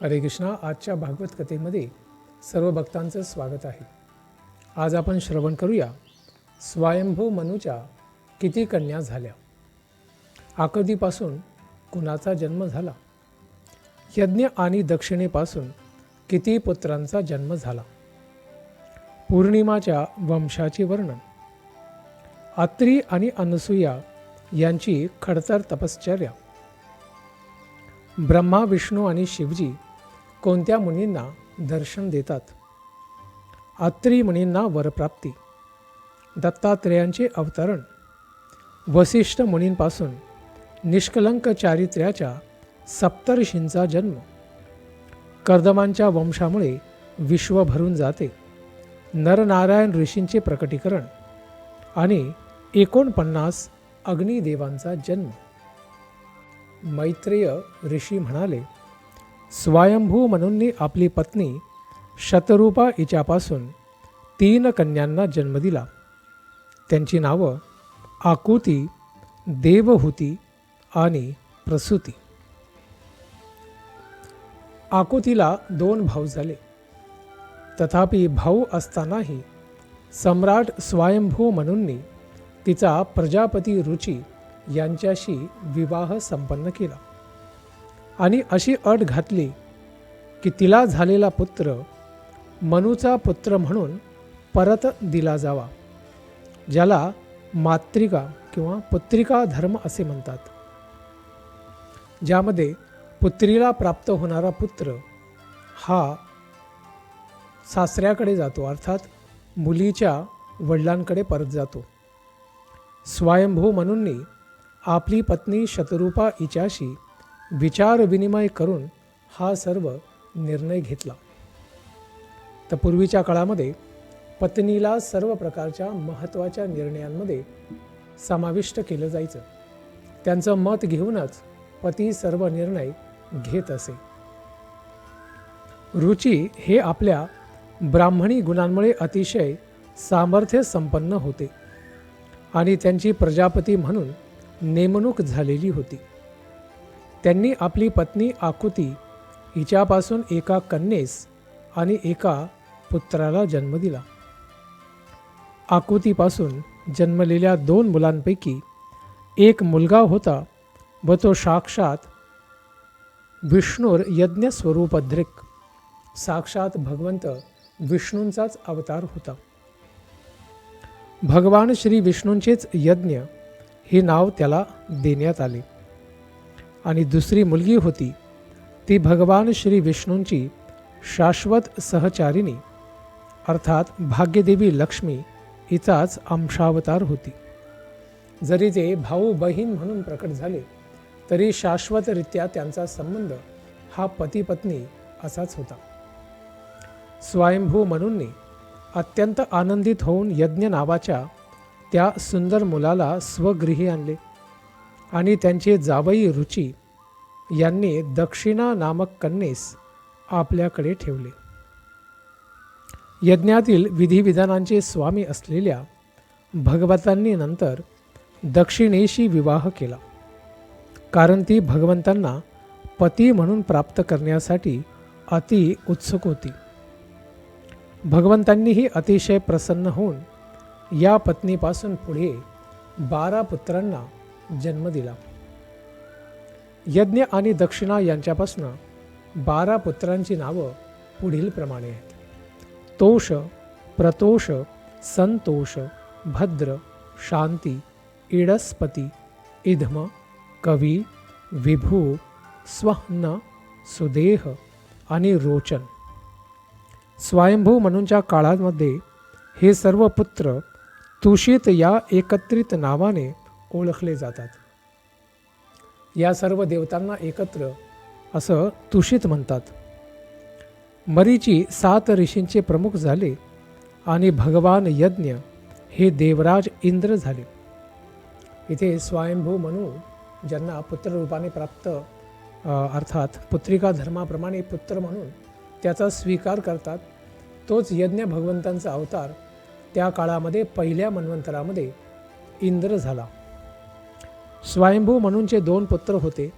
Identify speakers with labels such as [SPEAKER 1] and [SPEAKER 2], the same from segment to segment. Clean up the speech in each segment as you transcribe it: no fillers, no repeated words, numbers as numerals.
[SPEAKER 1] हरे कृष्णा. आजच्या भागवत कथेमध्ये सर्व भक्तांचं स्वागत आहे. आज आपण श्रवण करूया स्वयंभू मनूच्या किती कन्या झाल्या, आकृतीपासून कुणाचा जन्म झाला, यज्ञ आणि दक्षिणेपासून किती पुत्रांचा जन्म झाला, पौर्णिमाच्या वंशाचे वर्णन, अत्री आणि अनसूया यांची खडतर तपश्चर्या, ब्रह्मा विष्णू आणि शिवजी कोणत्या मुनींना दर्शन देतात, अत्री मुनींना वरप्राप्ती, दत्तात्रेयांचे अवतरण, वसिष्ठ मुनींपासून निष्कलंक चारित्र्याच्या सप्तर्षींचा जन्म, कर्दमांच्या वंशामुळे विश्व भरून जाते, नरनारायण ऋषींचे प्रकटीकरण आणि 49 अग्निदेवांचा जन्म. मैत्रेय ऋषी म्हणाले, स्वयंभू मनूंनी आपली पत्नी शतरूपा हिच्यापासून 3 कन्यांना जन्म दिला. त्यांची नावं आकुती, देवहूती आणि प्रसूती. आकुतीला 2 भाऊ झाले. तथापि भाऊ असतानाही सम्राट स्वयंभू मनूंनी तिचा प्रजापती रुची यांच्याशी विवाह संपन्न केला आणि अशी अट घातली की तिला झालेला पुत्र मनूचा पुत्र म्हणून परत दिला जावा, ज्याला मातृका किंवा पुत्रिका धर्म असे म्हणतात, ज्यामध्ये पुत्रीला प्राप्त होणारा पुत्र हा सासऱ्याकडे जातो, अर्थात मुलीच्या वडिलांकडे परत जातो. स्वयंभू मनूंनी आपली पत्नी शतरूपा हिच्याशी विचार विनिमय करून हा सर्व निर्णय घेतला. तर पूर्वीच्या काळामध्ये पत्नीला सर्व प्रकारच्या महत्त्वाच्या निर्णयांमध्ये समाविष्ट केलं जायचं. त्यांचं मत घेऊनच पती सर्व निर्णय घेत असे. रुची हे आपल्या ब्राह्मणी गुणांमुळे अतिशय सामर्थ्य संपन्न होते आणि त्यांची प्रजापती म्हणून नेमणूक झालेली होती. त्यांनी आपली पत्नी आकुती हिच्यापासून एका कन्येस आणि एका पुत्राला जन्म दिला. आकुतीपासून जन्मलेल्या 2 मुलांपैकी एक मुलगा होता व तो साक्षात विष्णूर यज्ञ स्वरूपद्रिक, साक्षात भगवंत विष्णूंचाच अवतार होता. भगवान श्री विष्णूंचेच यज्ञ हे नाव त्याला देण्यात आले. आणि दुसरी मुलगी होती ती भगवान श्री विष्णूंची शाश्वत सहचारिणी, अर्थात भाग्यदेवी लक्ष्मी हिचाच अंशावतार होती. जरी ते भाऊ बहीण म्हणून प्रकट झाले तरी शाश्वतरित्या त्यांचा संबंध हा पती पत्नी असाच होता. स्वयंभू मनूंनी अत्यंत आनंदित होऊन यज्ञ नावाच्या त्या सुंदर मुलाला स्वगृही आणले आणि त्यांचे जावई रुची यांनी दक्षिणा नामक कन्येस आपल्याकडे ठेवले. यज्ञातील विधिविधानांचे स्वामी असलेल्या भगवंतांनी नंतर दक्षिणेशी विवाह केला, कारण ती भगवंतांना पती म्हणून प्राप्त करण्यासाठी अति उत्सुक होती. भगवंतांनीही अतिशय प्रसन्न होऊन या पत्नीपासून पुढे 12 पुत्रांना जन्म दिला. यज्ञ आणि दक्षिणा यांच्यापासून 12 पुत्रांची नावं पुढील प्रमाणे आहेत: तोष, प्रतोष, संतोष, भद्र, शांती, इडस्पती, इध्म, कवी, विभू, स्वह्न, सुदेह आणि रोचन. स्वयंभू मनूंच्या काळामध्ये हे सर्व पुत्र तुषित या एकत्रित नावाने ओळखले जातात. या सर्व देवतांना एकत्र असं तुषित म्हणतात. मरीची 7 ऋषींचे प्रमुख झाले आणि भगवान यज्ञ हे देवराज इंद्र झाले. इथे स्वयंभू मनू ज्यांना पुत्ररूपाने प्राप्त अर्थात पुत्रिका धर्माप्रमाणे पुत्र म्हणून त्याचा स्वीकार करतात, तोच यज्ञ भगवंतांचा अवतार त्या काळामध्ये पहिल्या मन्वंतरामध्ये इंद्र झाला. स्वयंभू मनूंचे 2 पुत्र होते,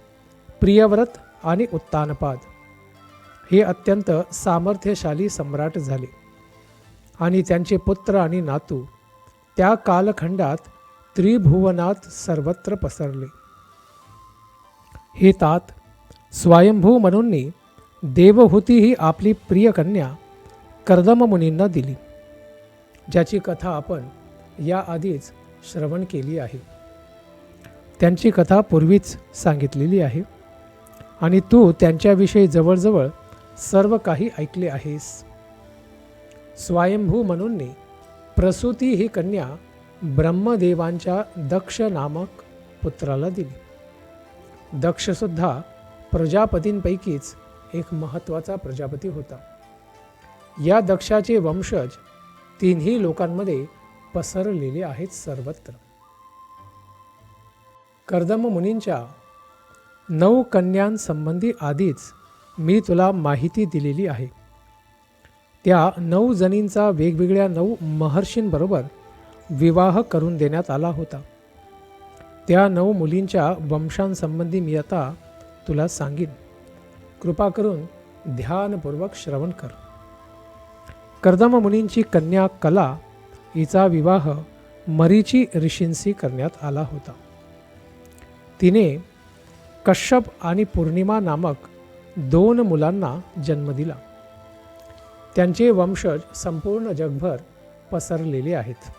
[SPEAKER 1] प्रियव्रत आणि उत्तानपाद. हे अत्यंत सामर्थ्यशाली सम्राट झाले आणि त्यांचे पुत्र आणि नातू त्या कालखंडात त्रिभुवनात सर्वत्र पसरले. हे तात, स्वयंभू म्हणून देवहूती ही आपली प्रिय कन्या कर्दम मुनींना दिली, ज्याची कथा आपण याआधीच श्रवण केली आहे. त्यांची कथा पूर्वीच सांगितलेली आहे आणि तू त्यांच्याविषयी जवळजवळ सर्व काही ऐकले आहेस. स्वयंभू म्हणून प्रसूती ही कन्या ब्रह्मदेवांच्या दक्ष नामक पुत्राला दिली. दक्षसुद्धा प्रजापतींपैकीच एक महत्त्वाचा प्रजापती होता. या दक्षाचे वंशज तिन्ही लोकांमध्ये पसरलेले आहेत सर्वत्र. कर्दम मुनींच्या 9 कन्यांसंबंधी आधीच मी तुला माहिती दिलेली आहे. त्या 9 जणींचा वेगवेगळ्या 9 महर्षींबरोबर विवाह करून देण्यात आला होता. त्या 9 मुलींच्या वंशांसंबंधी मी आता तुला सांगीन. कृपा करून ध्यानपूर्वक श्रवण कर. कर्दम मुनींची कन्या कला हिचा विवाह मरीची ऋषींशी करण्यात आला होता. तिने कश्यप आणि पूर्णिमा नामक 2 मुलांना जन्म दिला. त्यांचे वंशज संपूर्ण जगभर पसरलेले आहेत.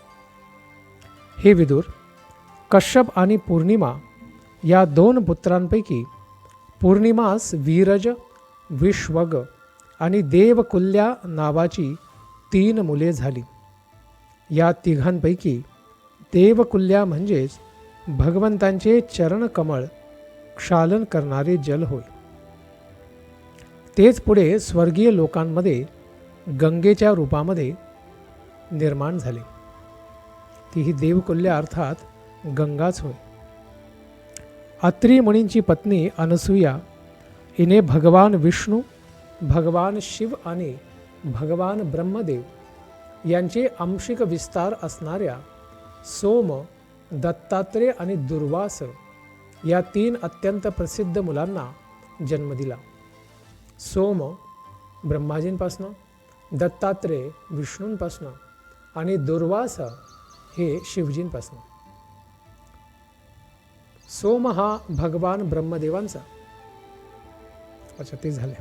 [SPEAKER 1] हे विदुर, कश्यप आणि पूर्णिमा या 2 पुत्रांपैकी पूर्णिमास वीरज, विश्वग आणि देवकुल्या नावाची 3 मुले झाली. या तिघांपैकी देवकुल्या म्हणजेच भगवंतांचे चरणकमळ क्षालन करणारे जल होय. तेच पुढे स्वर्गीय लोकांमध्ये गंगेच्या रूपामध्ये निर्माण झाले. ती ही देवकुल्या अर्थात गंगाच होय. अत्री मुनींची पत्नी अनसूया हिने भगवान विष्णू, भगवान शिव आणि भगवान ब्रह्मदेव यांचे आंशिक विस्तार असणाऱ्या सोम, दत्तात्रेय आणि दुर्वास या 3 अत्यंत प्रसिद्ध मुलांना जन्म दिला. सोम ब्रह्माजींपासनं, दत्तात्रेय विष्णूंपासनं आणि दुर्वास हे शिवजींपासनं. सोम हा भगवान ब्रह्मदेवांचा. अच्छा, ते झाले.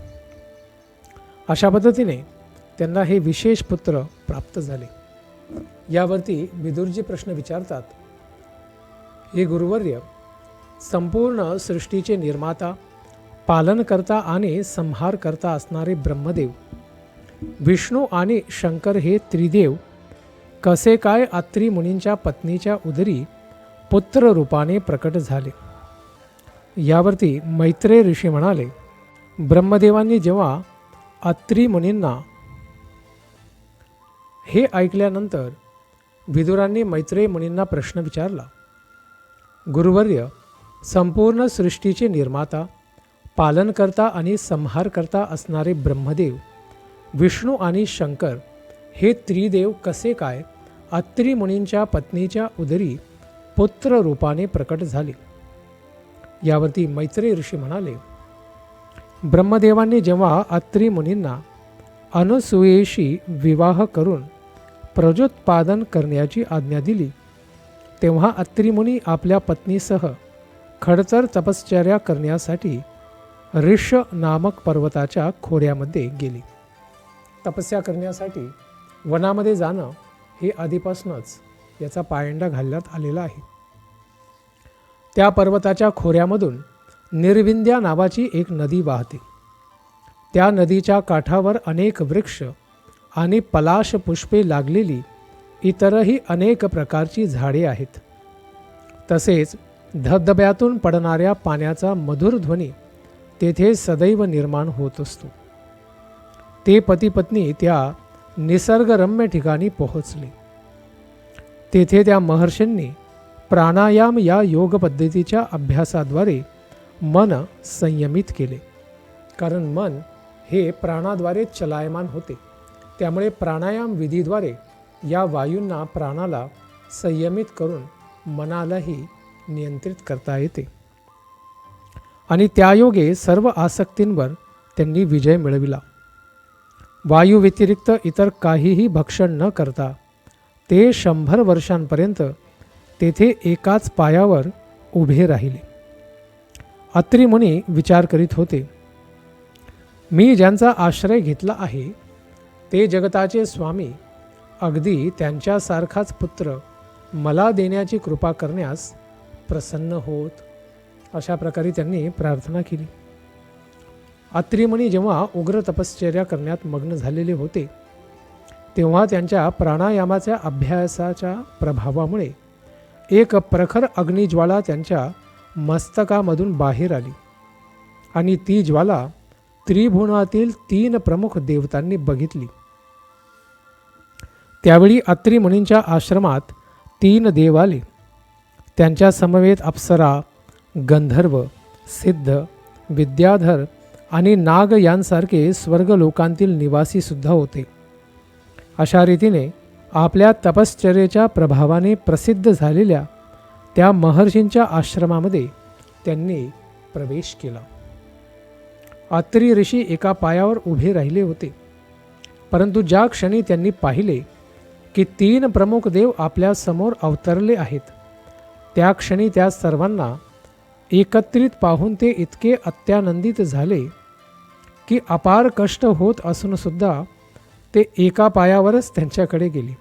[SPEAKER 1] अशा पद्धतीने त्यांना हे विशेष पुत्र प्राप्त झाले. यावरती विदुरजी प्रश्न विचारतात. हे गुरुवर्य, संपूर्ण सृष्टीचे निर्माता, पालनकर्ता आणि संहारकर्ता असणारे ब्रह्मदेव, विष्णू आणि शंकर हे त्रिदेव कसे काय अत्री मुनींच्या पत्नीच्या उदरी पुत्र रूपाने प्रकट झाले? यावरती मैत्रेय ऋषी म्हणाले, ब्रह्मदेवांनी जेव्हा अत्री मुनींना हे ऐकल्यानंतर विदुरांनी मैत्रेय मुनींना प्रश्न विचारला. गुरुवर्य, संपूर्ण सृष्टीचे निर्माता, पालनकर्ता आणि संहारकर्ता असणारे ब्रह्मदेव, विष्णू आणि शंकर हे त्रिदेव कसे काय अत्री मुनींच्या पत्नीच्या उदरी पुत्र रूपाने प्रकट झाले? यावरती मैत्रेय ऋषी म्हणाले, ब्रह्मदेवांनी जेव्हा अत्री मुनींना अनसूयेशी विवाह करून प्रजोत्पादन करण्याची आज्ञा दिली, तेव्हा अत्री मुनी आपल्या पत्नीसह खडतर तपश्चर्या करण्यासाठी ऋष नामक पर्वताच्या खोऱ्यामध्ये गेली. तपस्या करण्यासाठी वनामध्ये जाणं हे आधीपासूनच याचा पायंडा घालण्यात आलेला आहे. त्या पर्वताच्या खोऱ्यामधून निर्विंध्या नावाची एक नदी वाहते. त्या नदीच्या काठावर अनेक वृक्ष आणि पलाश पुष्पे लागलेली इतरही अनेक प्रकारची झाडे आहेत. तसेच धबधब्यातून पडणाऱ्या पाण्याचा मधुर ध्वनी तेथे सदैव निर्माण होत असतो. ते पती-पत्नी त्या निसर्गरम्य ठिकाणी पोहोचले. तेथे त्या महर्षींनी प्राणायाम या योग पद्धतीच्या अभ्यासाद्वारे मन संयमित केले. कारण मन हे प्राणाद्वारे चलायमान होते. त्यामुळे प्राणायाम विधीद्वारे या वायूंना, प्राणाला संयमित करून मनालाही नियंत्रित करता येते आणि त्यायोगे सर्व आसक्तींवर त्यांनी विजय मिळविला. वायू व्यतिरिक्त इतर काहीही भक्षण न करता ते 100 वर्षांपर्यंत तेथे एकाच पायावर उभे राहिले. अत्री मुनी विचार करीत होते, मी ज्यांचा आश्रय घेतला आहे ते जगताचे स्वामी अगदी त्यांच्यासारखाच पुत्र मला देण्याची कृपा करण्यास प्रसन्न होत. अशा प्रकारे त्यांनी प्रार्थना केली. अत्री मुनी जेव्हा उग्र तपश्चर्या करण्यात मग्न झालेले होते तेव्हा त्यांच्या प्राणायामाच्या अभ्यासाच्या प्रभावामुळे एक प्रखर अग्निज्वाला त्यांच्या मस्तकामधून बाहेर आली आणि ती ज्वाला त्रिभुवनातील 3 प्रमुख देवतांनी बघितली. त्यावेळी अत्री मुनींच्या आश्रमात 3 देव आले. त्यांच्या समवेत अप्सरा, गंधर्व, सिद्ध, विद्याधर आणि नाग यांसारखे स्वर्गलोकांतील निवासी सुद्धा होते. अशा रीतीने आपल्या तपश्चर्येच्या प्रभावाने प्रसिद्ध झालेल्या त्या महर्षींच्या आश्रमामध्ये त्यांनी प्रवेश केला. अत्री ऋषी एका पायावर उभे राहिले होते, परंतु ज्या क्षणी त्यांनी पाहिले की 3 प्रमुख देव आपल्या समोर अवतरले आहेत, त्या क्षणी त्या सर्वांना एकत्रित पाहून ते इतके अत्यानंदित झाले की अपार कष्ट होत असूनसुद्धा ते एका पायावरच त्यांच्याकडे गेले.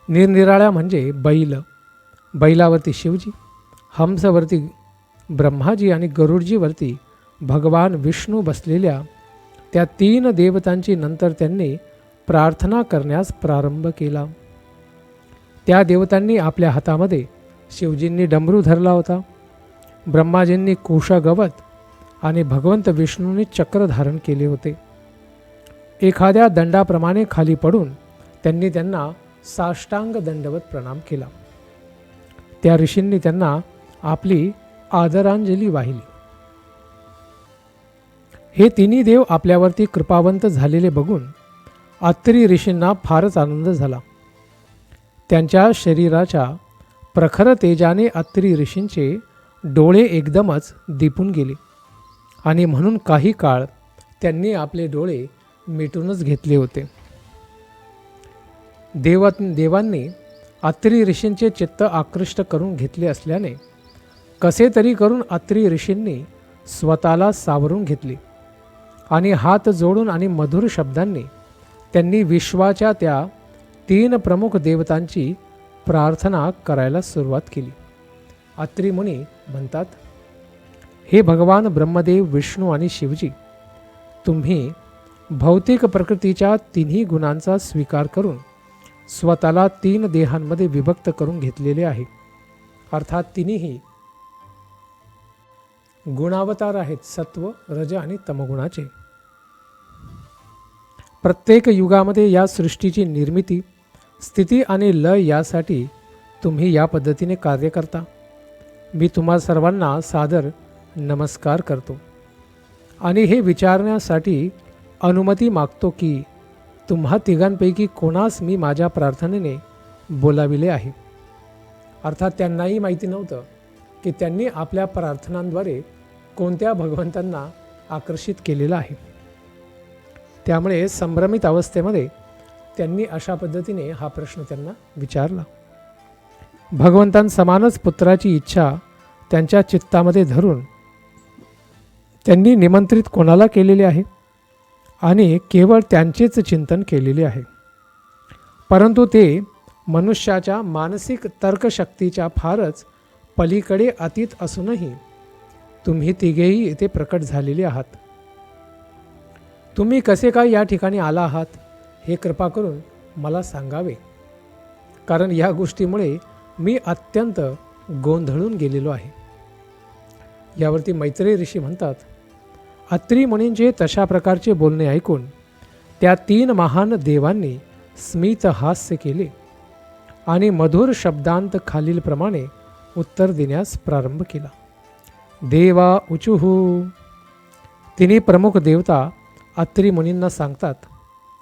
[SPEAKER 1] निरनिराळ्या म्हणजे बैल, बैलावरती शिवजी, हंसवरती ब्रह्माजी आणि गरुडजीवरती भगवान विष्णू बसलेल्या त्या 3 देवतांची नंतर त्यांनी प्रार्थना करण्यास प्रारंभ केला. त्या देवतांनी आपल्या हातामध्ये शिवजींनी डमरू धरला होता, ब्रह्माजींनी कुशागवत आणि भगवंत विष्णूंनी चक्र धारण केले होते. एखाद्या दंडाप्रमाणे खाली पडून त्यांनी त्यांना साष्टांग दंडवत प्रणाम केला. त्या ऋषींनी त्यांना आपली आदरांजली वाहिली. हे 3 देव आपल्यावरती कृपावंत झालेले बघून अत्री ऋषींना फारच आनंद झाला. त्यांच्या शरीराच्या प्रखर तेजाने अत्री ऋषींचे डोळे एकदमच दिपून गेले आणि म्हणून काही काळ त्यांनी आपले डोळे मिटूनच घेतले होते. देवांनी अत्री ऋषींचे चित्त आकृष्ट करून घेतले असल्याने कसे तरी करून अत्री ऋषींनी स्वतःला सावरून घेतले आणि हात जोडून आणि मधुर शब्दांनी त्यांनी विश्वाच्या त्या 3 प्रमुख देवतांची प्रार्थना करायला सुरुवात केली. अत्री मुनी म्हणतात, हे भगवान ब्रह्मदेव, विष्णू आणि शिवजी, तुम्ही भौतिक प्रकृतीच्या 3 गुणांचा स्वीकार करून स्वतःला 3 देहांमध्ये विभक्त करून घेतलेले आहे. अर्थात 3ही गुणावतार आहेत, सत्व, रज आणि तमगुणाचे. प्रत्येक युगामध्ये या सृष्टीची निर्मिती, स्थिती आणि लय यासाठी तुम्ही या पद्धतीने कार्य करता. मी तुम्हा सर्वांना सादर नमस्कार करतो आणि हे विचारण्यासाठी अनुमती मागतो की तुम्हा 3 कोणास मी माझ्या प्रार्थनेने बोलाविले आहे. अर्थात त्यांनाही माहिती नव्हतं की त्यांनी आपल्या प्रार्थनांद्वारे कोणत्या भगवंतांना आकर्षित केलेलं आहे. त्यामुळे संभ्रमित अवस्थेमध्ये त्यांनी अशा पद्धतीने हा प्रश्न त्यांना विचारला. भगवंतांसमानच पुत्राची इच्छा त्यांच्या चित्तामध्ये धरून त्यांनी निमंत्रित कोणाला केलेले आहे आणि केवळ त्यांचेच चिंतन केलेले आहे. परंतु ते मनुष्याच्या मानसिक तर्कशक्तीच्या फारच पलीकडे अतीत असूनही तुम्ही 3ही येथे प्रकट झालेले आहात. तुम्ही कसे काय या ठिकाणी आला आहात हे कृपा करून मला सांगावे, कारण या गोष्टीमुळे मी अत्यंत गोंधळून गेलेलो आहे. यावरती मैत्रेय ऋषी म्हणतात, अत्री मुनींचे तशा प्रकारचे बोलणे ऐकून त्या 3 महान देवांनी स्मित हास्य केले आणि मधुर शब्दांत खालीलप्रमाणे उत्तर देण्यास प्रारंभ केला. देवा उचुहू. 3 प्रमुख देवता अत्री मुनींना सांगतात,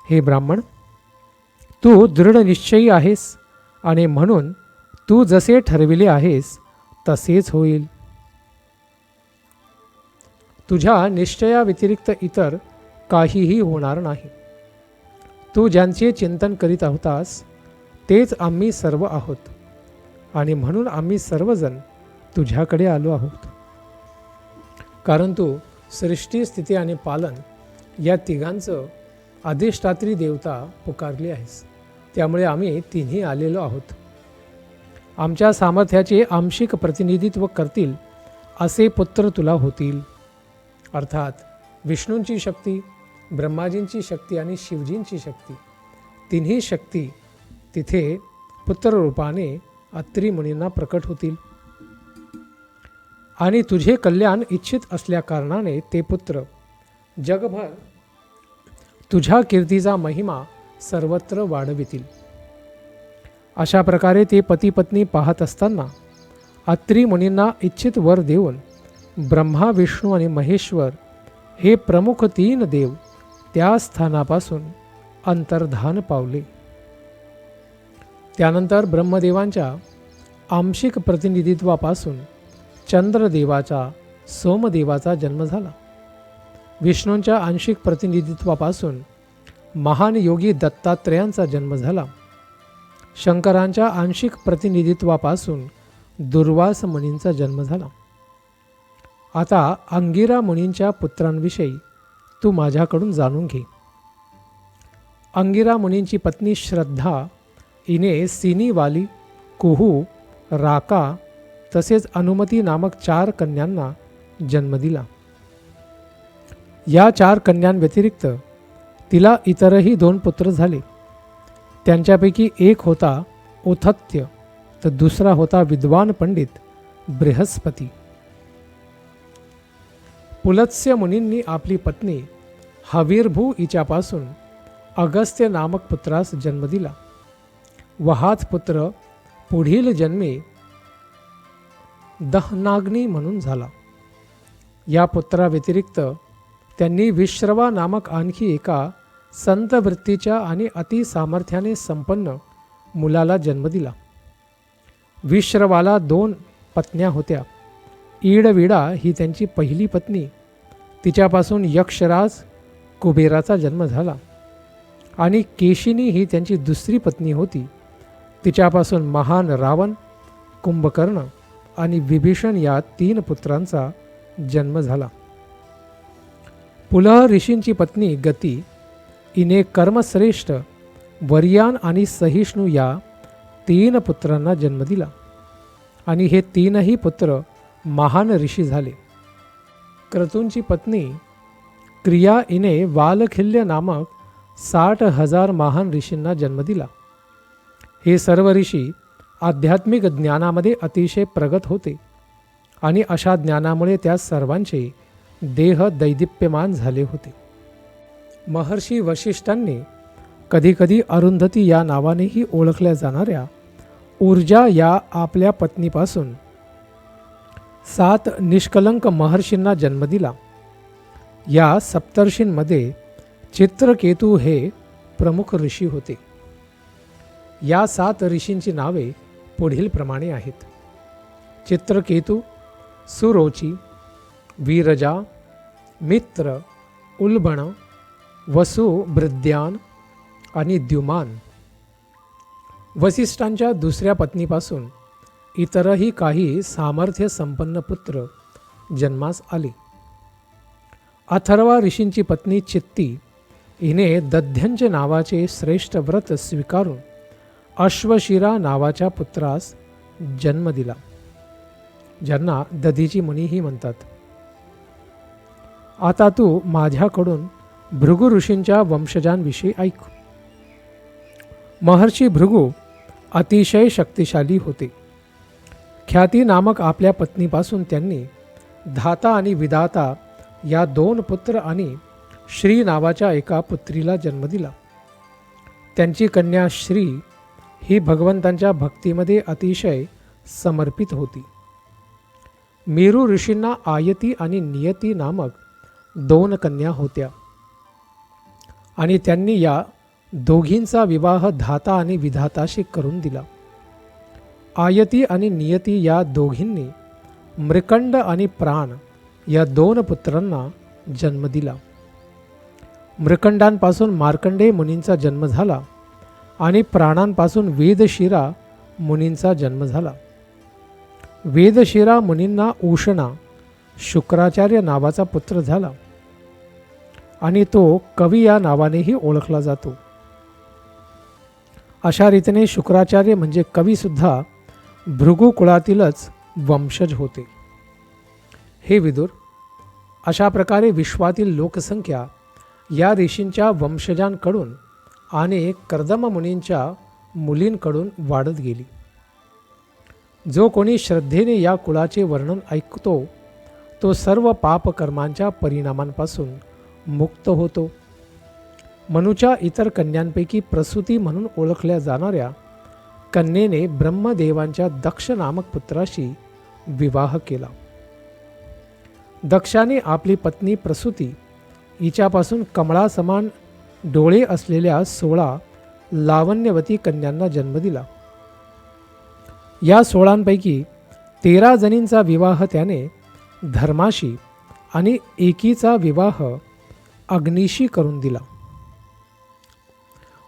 [SPEAKER 1] हे ब्राह्मण, तू दृढ निश्चयी आहेस आणि म्हणून तू जसे ठरविले आहेस तसेच होईल. तुझ्या निश्चयाव्यतिरिक्त इतर काहीही होणार नाही. तू ज्यांचे चिंतन करीत होतास तेच आम्ही सर्व आहोत आणि म्हणून आम्ही सर्वजण तुझ्याकडे आलो आहोत. कारण तू सृष्टी, स्थिती आणि पालन या तिघांचं अधिष्ठात्री देवता पुकारली आहेस. त्यामुळे आम्ही तिन्ही आलेलो आहोत. आमच्या सामर्थ्याचे आंशिक प्रतिनिधित्व करतील असे पुत्र तुला होतील. अर्थात विष्णूंची शक्ती, ब्रह्माजींची शक्ती आणि शिवजींची शक्ती, तिन्ही शक्ती तिथे पुत्ररूपाने अत्री मुनींना प्रकट होतील. आणि तुझे कल्याण इच्छित असल्याकारणाने ते पुत्र जगभर तुझ्या कीर्तीचा महिमा सर्वत्र वाढवितील. अशा प्रकारे ते पती पत्नी पाहत असताना अत्री मुनींना इच्छित वर देऊन ब्रह्मा, विष्णू आणि महेश्वर हे प्रमुख तीन देव त्या स्थानापासून अंतर्धान पावले. त्यानंतर ब्रह्मदेवांच्या आंशिक प्रतिनिधित्वापासून चंद्रदेवाचा, सोमदेवाचा जन्म झाला. विष्णूंच्या आंशिक प्रतिनिधित्वापासून महान योगी दत्तात्रेयांचा जन्म झाला. शंकरांच्या आंशिक प्रतिनिधित्वापासून दुर्वास मुनींचा जन्म झाला. आता अंगिरा मुनींच्या पुत्रांविषयी तू माझ्याकडून जाणून घे. अंगिरा मुनींची पत्नी श्रद्धा हिने सिनीवाली, कुहू, राका तसेच अनुमती नामक 4 कन्यांना जन्म दिला. या 4 कन्यांव्यतिरिक्त तिला इतरही 2 पुत्र झाले. त्यांच्यापैकी एक होता उथत्य तर दुसरा होता विद्वान पंडित बृहस्पती. पुलत्स्य मुनींनी आपली पत्नी हवीरभू हिच्यापासून अगस्त्य नामक पुत्रास जन्म दिला व हाच पुत्र पुढील जन्मी दहनाग्नी म्हणून झाला. या पुत्राव्यतिरिक्त त्यांनी विश्रवा नामक आणखी एका संत वृत्तीच्या आणि अतिसामर्थ्याने संपन्न मुलाला जन्म दिला. विश्रवाला 2 पत्न्या होत्या. ईडविडा ही त्यांची पहिली पत्नी. तिच्यापासून यक्षराज कुबेराचा जन्म झाला. आणि केशिनी ही त्यांची दुसरी पत्नी होती. तिच्यापासून महान रावण, कुंभकर्ण आणि विभीषण या 3 पुत्रांचा जन्म झाला. पुलह ऋषींची पत्नी गती हिने कर्मश्रेष्ठ, वर्यान आणि सहिष्णू या 3 पुत्रांना जन्म दिला आणि हे 3ही पुत्र महान ऋषी झाले. क्रतूंची पत्नी क्रिया हिने वालखिल्य नामक 60,000 महान ऋषींना जन्म दिला. हे सर्व ऋषी आध्यात्मिक ज्ञानामध्ये अतिशय प्रगत होते आणि अशा ज्ञानामुळे त्या सर्वांचे देह दैदिप्यमान झाले होते. महर्षी वशिष्ठांनी कधीकधी अरुंधती या नावानेही ओळखल्या जाणाऱ्या ऊर्जा या आपल्या पत्नीपासून 7 निष्कलंक महर्षींना जन्म दिला. या सप्तर्षींमध्ये चित्रकेतू हे प्रमुख ऋषी होते. या 7 ऋषींची नावे पुढील प्रमाणे आहेत. चित्रकेतू, सुरोची, वीरजा, मित्र, उल्बण, वसु, बृद्यान आणि द्युमान. वसिष्ठांच्या दुसऱ्या पत्नीपासून इतरही काही सामर्थ्य संपन्न पुत्र जन्मास आले. अथर्वा ऋषींची पत्नी चित्ती हिने दध्यंज नावाचे श्रेष्ठ व्रत स्वीकारून अश्वशिरा नावाच्या पुत्रास जन्म दिला, ज्यांना दधीची मुनीही म्हणतात. आता तू माझ्याकडून भृगु ऋषींच्या वंशजांविषयी ऐक. महर्षी भृगु अतिशय शक्तिशाली होते. ख्याती नामक आपल्या पत्नीपासून त्यांनी धाता आणि विधाता या 2 पुत्र आणि श्री नावाच्या एका पुत्रीला जन्म दिला. त्यांची कन्या श्री ही भगवंतांच्या भक्तीमध्ये अतिशय समर्पित होती. मेरू ऋषींना आयती आणि नियती नामक 2 कन्या होत्या आणि त्यांनी या दोघींचा विवाह धाता आणि विधाताशी करून दिला. आयती आणि नियती या दोघींनी मृकंड आणि प्राण या 2 पुत्रांना जन्म दिला. मृकंडांपासून मार्कंडेय मुनींचा जन्म झाला आणि प्राणांपासून वेदशिरा मुनींचा जन्म झाला. वेदशिरा मुनींना उषणा शुक्राचार्य नावाचा पुत्र झाला आणि तो कवी या नावानेही ओळखला जातो. अशा रीतीने शुक्राचार्य म्हणजे कवीसुद्धा भृगु कुळातीलच वंशज होते. हे विदुर, अशा प्रकारे विश्वातील लोकसंख्या या ऋषींच्या वंशजांकडून आणि कर्दम मुनींच्या मुलींकडून वाढत गेली. जो कोणी श्रद्धेने या कुळाचे वर्णन ऐकतो तो सर्व पापकर्मांच्या परिणामांपासून मुक्त होतो. मनुच्या इतर कन्यांपैकी प्रसूती म्हणून ओळखल्या जाणाऱ्या कन्येने ब्रह्मदेवांच्या दक्ष नामक पुत्राशी विवाह केला. दक्षाने आपली पत्नी प्रसूती हिच्यापासून कमळासमान डोळे असलेल्या 16 लावण्यवती कन्यांना जन्म दिला. या 16 13 जणींचा विवाह त्याने धर्माशी आणि एकीचा विवाह अग्नीशी करून दिला.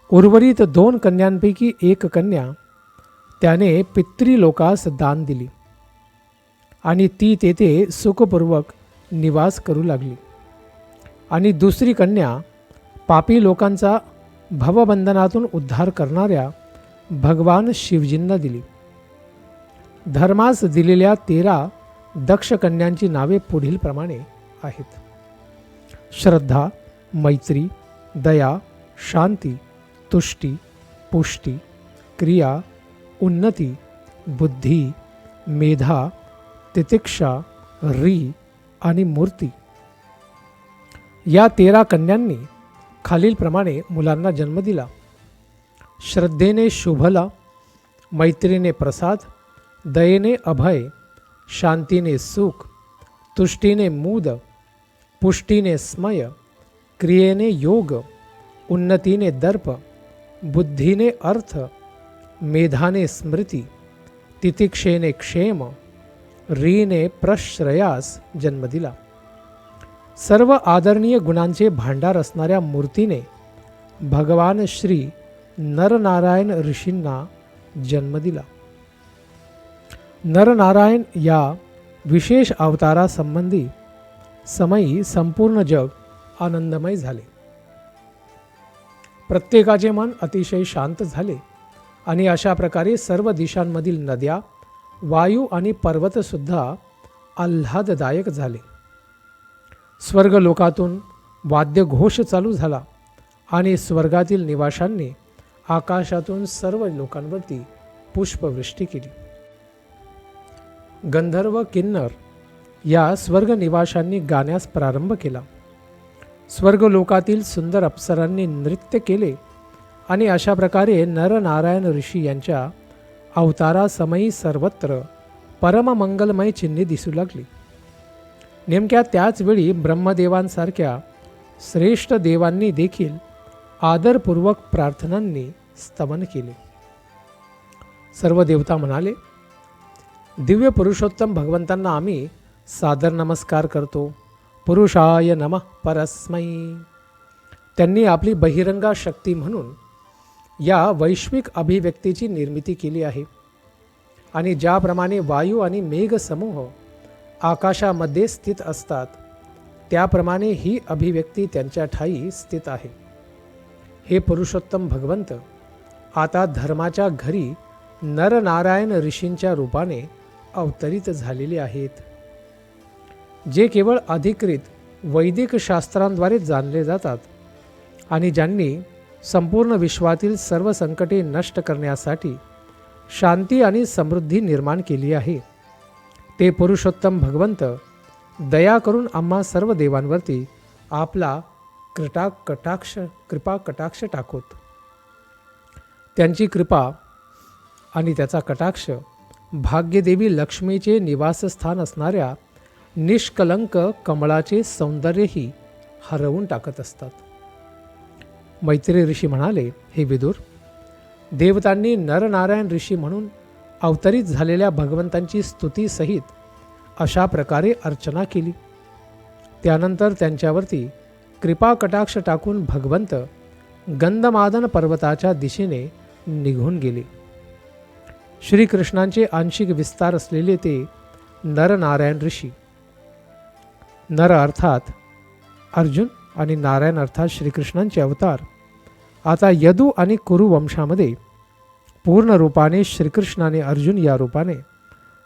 [SPEAKER 1] उर्वरित 2 कन्यांपैकी 1 कन्या त्याने पितृलोकास दान दिली आणि ती तेथे सुखपूर्वक निवास करू लागली आणि दुसरी कन्या पापी लोकांचा भवबंधनातून उद्धार करणाऱ्या भगवान शिवजींना दिली. धर्मास दिलेल्या 13 दक्ष कन्यांची नावे पुढील प्रमाणे आहेत: श्रद्धा, मैत्री, दया, शांती, तुष्टी, पुष्टी, क्रिया, उन्नती, बुद्धी, मेधा, तितिक्षा, री आणि मूर्ती. या 13 कन्यांनी खालीलप्रमाणे मुलांना जन्म दिला: श्रद्धेने शुभला, मैत्रीने प्रसाद, दयेने अभय, शांतीने सुख, तुष्टीने मूद, पुष्टीने स्मय, क्रियेने योग, उन्नतीने दर्प, बुद्धीने अर्थ, मेधाने स्मृती, तितिक्षेने क्षेम, रीने प्रश्रयास जन्म दिला. सर्व आदरणीय गुणांचे भांडार असणाऱ्या मूर्तीने भगवान श्री नरनारायण ऋषींना जन्म दिला. नरनारायण या विशेष अवतारासंबंधी समयी संपूर्ण जग आनंदमय झाले. प्रत्येकाचे मन अतिशय शांत झाले आणि अशा प्रकारे सर्व दिशांमधील नद्या, वायू आणि पर्वतसुद्धा आल्हाददायक झाले. स्वर्गलोकातून वाद्यघोष चालू झाला आणि स्वर्गातील निवाशांनी आकाशातून सर्व लोकांवरती पुष्पवृष्टी केली. गंधर्व, किन्नर या स्वर्गनिवाशांनी गाण्यास प्रारंभ केला. स्वर्गलोकातील सुंदर अप्सरांनी नृत्य केले आणि अशा प्रकारे नरनारायण ऋषी यांच्या अवतारासमयी सर्वत्र परममंगलमय चिन्हे दिसू लागली. नेमक्या त्याच वेळी ब्रह्मदेवांसारख्या श्रेष्ठ देवांनी देखील आदरपूर्वक प्रार्थनांनी स्तवन केले. सर्व देवता म्हणाले, दिव्य पुरुषोत्तम भगवंतांना आम्ही सादर नमस्कार करतो. पुरुषाय नमः परस्मै. त्यांनी आपली बहिरंगा शक्ती म्हणून या वैश्विक अभिव्यक्तीची निर्मिती केली आहे आणि ज्याप्रमाणे वायू आणि मेघ समूह आकाशामध्ये स्थित असतात त्याप्रमाणे ही अभिव्यक्ती त्यांच्या ठायी स्थित आहे. हे पुरुषोत्तम भगवंत आता धर्माच्या घरी नरनारायण ऋषींच्या रूपाने अवतरित झालेले आहेत, जे केवळ अधिकृत वैदिक शास्त्रांद्वारे जाणले जातात आणि ज्यांनी संपूर्ण विश्वातील सर्व संकटे नष्ट करण्यासाठी शांती आणि समृद्धी निर्माण केली आहे. ते पुरुषोत्तम भगवंत दया करून आम्हा सर्व देवांवरती आपला कृपा कटाक्ष टाकोत. त्यांची कृपा आणि त्याचा कटाक्ष भाग्यदेवी लक्ष्मीचे निवासस्थान असणाऱ्या निष्कलंक कमळाचे सौंदर्यही हरवून टाकत असतात. मैत्री ऋषी म्हणाले, हे विदुर, देवतांनी नरनारायण ऋषी म्हणून अवतरित झालेल्या भगवंतांची स्तुतीसहित अशा प्रकारे अर्चना केली. त्यानंतर त्यांच्यावरती कृपा कटाक्ष टाकून भगवंत गंधमादन पर्वताच्या दिशेने निघून गेले. श्रीकृष्णांचे आंशिक विस्तार असलेले ते नरनारायण ऋषी, नर अर्थात अर्जुन आणि नारायण अर्थात श्रीकृष्णांचे अवतार, आता यदू आणि कुरु वंशामध्ये पूर्ण रूपाने श्रीकृष्णाने अर्जुन या रूपाने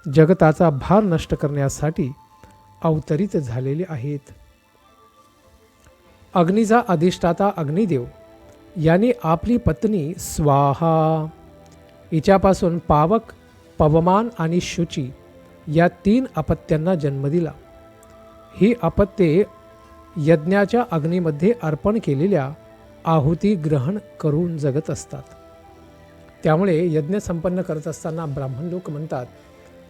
[SPEAKER 1] जगताचा भार नष्ट करण्यासाठी अवतरित झालेले आहेत. अग्नीचा अधिष्ठाता अग्निदेव यांनी आपली पत्नी स्वाहा हिच्यापासून पावक, पवमान आणि शुची या 3 अपत्यांना जन्म दिला. ही अपत्ये यज्ञाच्या अग्नीमध्ये अर्पण केलेल्या आहुती ग्रहण करून जगत असतात. त्यामुळे यज्ञ संपन्न करत असताना ब्राह्मण लोक म्हणतात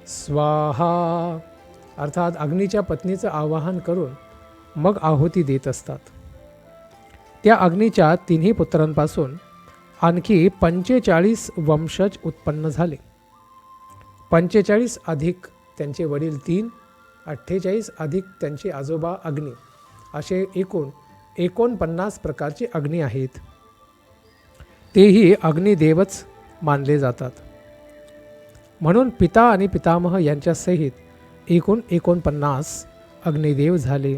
[SPEAKER 1] स्वाहा, अर्थात अग्नीच्या पत्नीचं आवाहन करून मग आहुती देत असतात. त्या अग्नीच्या 3 पुत्रांपासून आणखी 45 वंशज उत्पन्न झाले. 45 अधिक त्यांचे वडील 3, 48 अधिक त्यांचे आजोबा अग्नी, असे एकूण 49 प्रकारचे अग्नी आहेत. तेही अग्निदेवच मानले जातात. म्हणून पिता आणि पितामह यांच्या सहित एकूण 49 अग्निदेव झाले.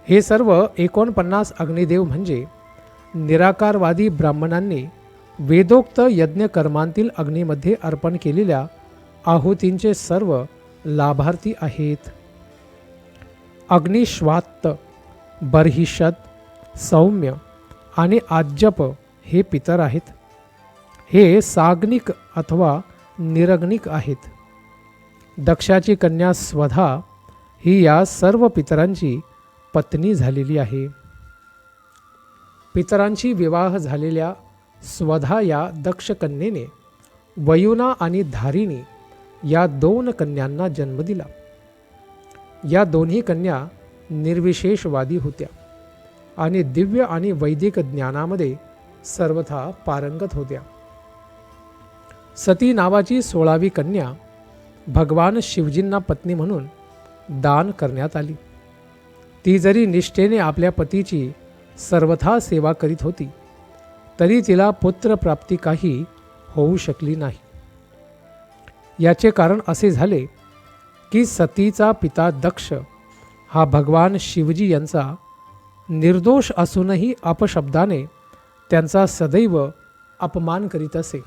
[SPEAKER 1] हे सर्व 49 अग्निदेव म्हणजे निराकारवादी ब्राह्मणांनी वेदोक्त यज्ञकर्मांतील अग्नीमध्ये अर्पण केलेल्या आहुतींचे सर्व लाभार्थी आहेत. अग्निश्वात्त, बर्हिषद, सौम्य आणि आज्जप हे पितर आहेत. हे साग्निक अथवा निरग्निक आहेत. दक्षाची कन्या स्वधा ही या सर्व पितरांची पत्नी झालेली आहे. पितरांशी विवाह झालेल्या स्वधा या दक्ष कन्येने वयुना आणि धारिणी या 2 कन्यांना जन्म दिला. या दोन्ही कन्या निर्विशेषवादी होत्या आणि दिव्य आणि वैदिक ज्ञानामध्ये सर्वथा पारंगत होत्या. सती नावाची 16वी कन्या भगवान शिवजींना पत्नी म्हणून दान करण्यात आली. ती जरी निष्ठेने आपल्या पतीची सर्वथा सेवा करीत होती तरी तिला पुत्रप्राप्ती काही होऊ शकली नाही. याचे कारण असे झाले की सतीचा पिता दक्ष हा भगवान शिवजी यांचा निर्दोष असूनही अपशब्दाने त्यांचा सदैव अपमान करीत असे.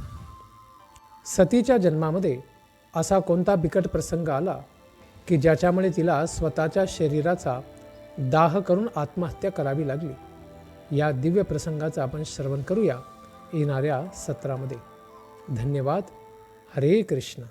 [SPEAKER 1] सतीच्या जन्मामध्ये असा कोणता बिकट प्रसंग आला की ज्याच्यामुळे तिला स्वतःच्या शरीराचा दाह करून आत्महत्या करावी लागली. या दिव्य प्रसंगाचं आपण श्रवण करूया येणाऱ्या सत्रामध्ये. धन्यवाद. हरे कृष्ण.